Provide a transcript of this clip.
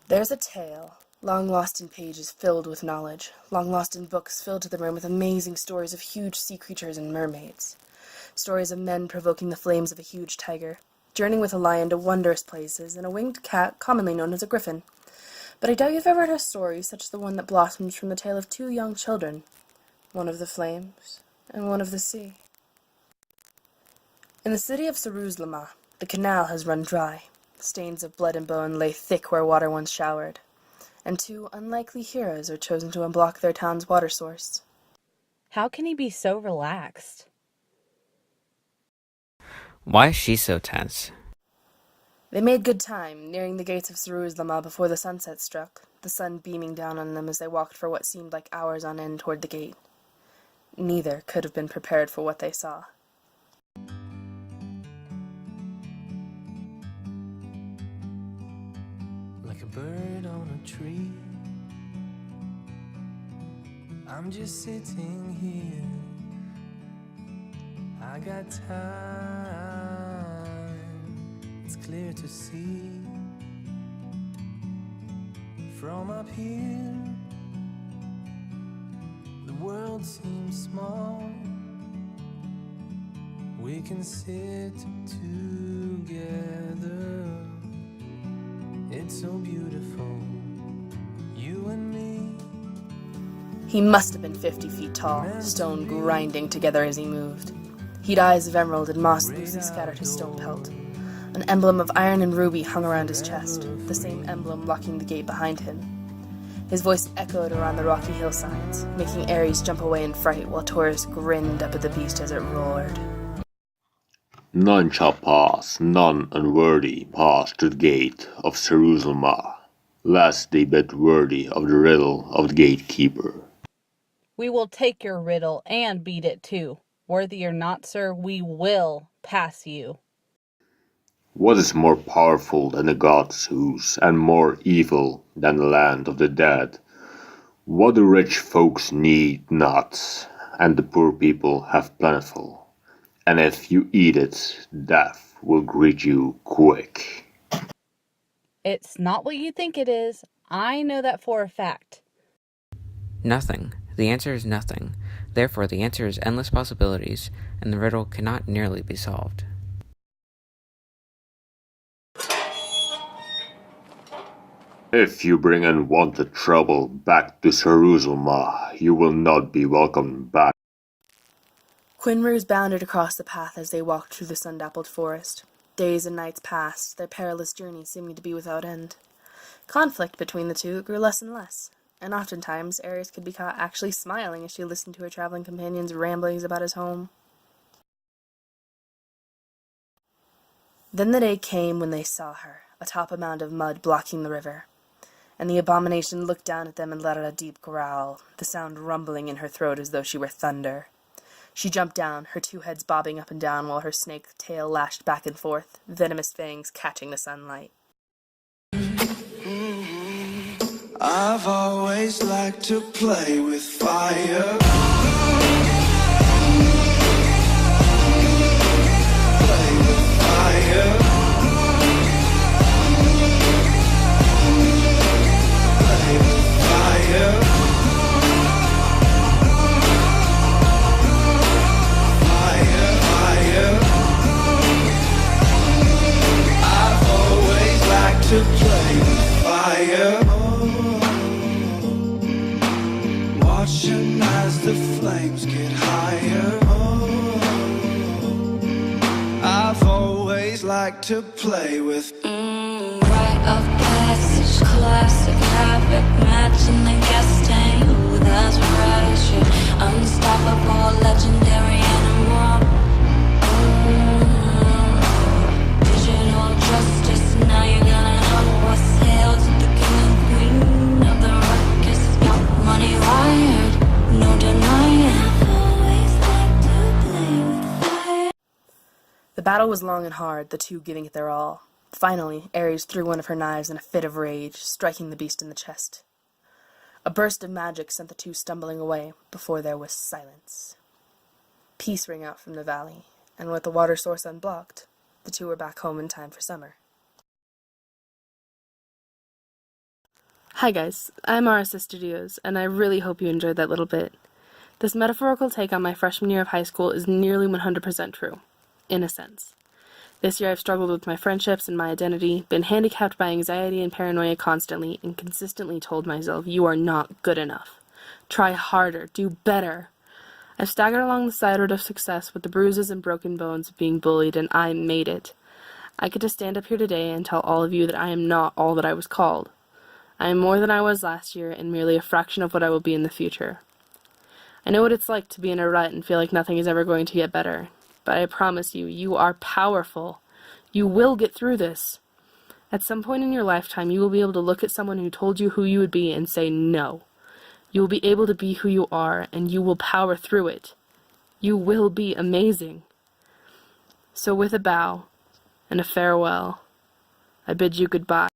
There's a tale, long lost in pages filled with knowledge, long lost in books filled to the brim with amazing stories of huge sea creatures and mermaids. Stories of men provoking the flames of a huge tiger, journeying with a lion to wondrous places, and a winged cat commonly known as a griffin. But I doubt you've ever heard a story such as the one that blossoms from the tale of two young children, one of the flames and one of the sea. In the city of Saruzlama, the canal has run dry. Stains of blood and bone lay thick where water once showered, and two unlikely heroes are chosen to unblock their town's water source. How can he be so relaxed? Why is she so tense? They made good time, nearing the gates of Saruzlama before the sunset struck, the sun beaming down on them as they walked for what seemed like hours on end toward the gate. Neither could have been prepared for what they saw. Like a bird on a tree, I'm just sitting here. I got time, it's clear to see. From up here, the world seems small. We can sit together. It's so beautiful, you and me. He must have been 50 feet tall, stone grinding together as he moved. He'd eyes of emerald and moss loosely scattered his stone pelt. An emblem of iron and ruby hung around his chest, the same emblem locking the gate behind him. His voice echoed around the rocky hillsides, making Aries jump away in fright while Taurus grinned up at the beast as it roared. None shall pass, none unworthy pass through the gate of Saruzlama, lest they be worthy of the riddle of the gatekeeper. We will take your riddle and beat it too. Worthy or not, sir, we will pass you. What is more powerful than the gods, Zeus, and more evil than the land of the dead? What the rich folks need not, and the poor people have plentiful. And if you eat it, death will greet you quick. It's not what you think it is. I know that for a fact. Nothing. The answer is nothing. Therefore, the answer is endless possibilities, and the riddle cannot nearly be solved. If you bring unwanted trouble back to Saruzlama, you will not be welcomed back. Quinrus bounded across the path as they walked through the sun-dappled forest. Days and nights passed, their perilous journey seeming to be without end. Conflict between the two grew less and less, and oftentimes Aries could be caught actually smiling as she listened to her traveling companion's ramblings about his home. Then the day came when they saw her, atop a mound of mud blocking the river, and the abomination looked down at them and let out a deep growl, the sound rumbling in her throat as though she were thunder. She jumped down, her two heads bobbing up and down while her snake tail lashed back and forth, venomous fangs catching the sunlight. I've always liked to play with fire. Play with fire. Play with fire. Fire, fire. I've always liked to play with fire. Watching as the flames get higher. I've always liked to play with Rite of passage, classic habit, matching the gas tank. Ooh, that's right, shit. Unstoppable, legendary animal. Digital justice, now you're gonna help us. Hail to the king and queen of the ruckus. Money wired, no denying. I've always liked to play with fire. The battle was long and hard, the two giving it their all. Finally, Aries threw one of her knives in a fit of rage, striking the beast in the chest. A burst of magic sent the two stumbling away before there was silence. Peace rang out from the valley, and with the water source unblocked, the two were back home in time for summer. Hi guys, I'm Aries Studios, and I really hope you enjoyed that little bit. This metaphorical take on my freshman year of high school is nearly 100% true, in a sense. This year I've struggled with my friendships and my identity, been handicapped by anxiety and paranoia constantly, and consistently told myself, you are not good enough. Try harder, do better. I've staggered along the side road of success with the bruises and broken bones of being bullied, and I made it. I get to stand up here today and tell all of you that I am not all that I was called. I am more than I was last year, and merely a fraction of what I will be in the future. I know what it's like to be in a rut and feel like nothing is ever going to get better, but I promise you, you are powerful. You will get through this. At some point in your lifetime, you will be able to look at someone who told you who you would be and say no. You will be able to be who you are, and you will power through it. You will be amazing. So with a bow and a farewell, I bid you goodbye.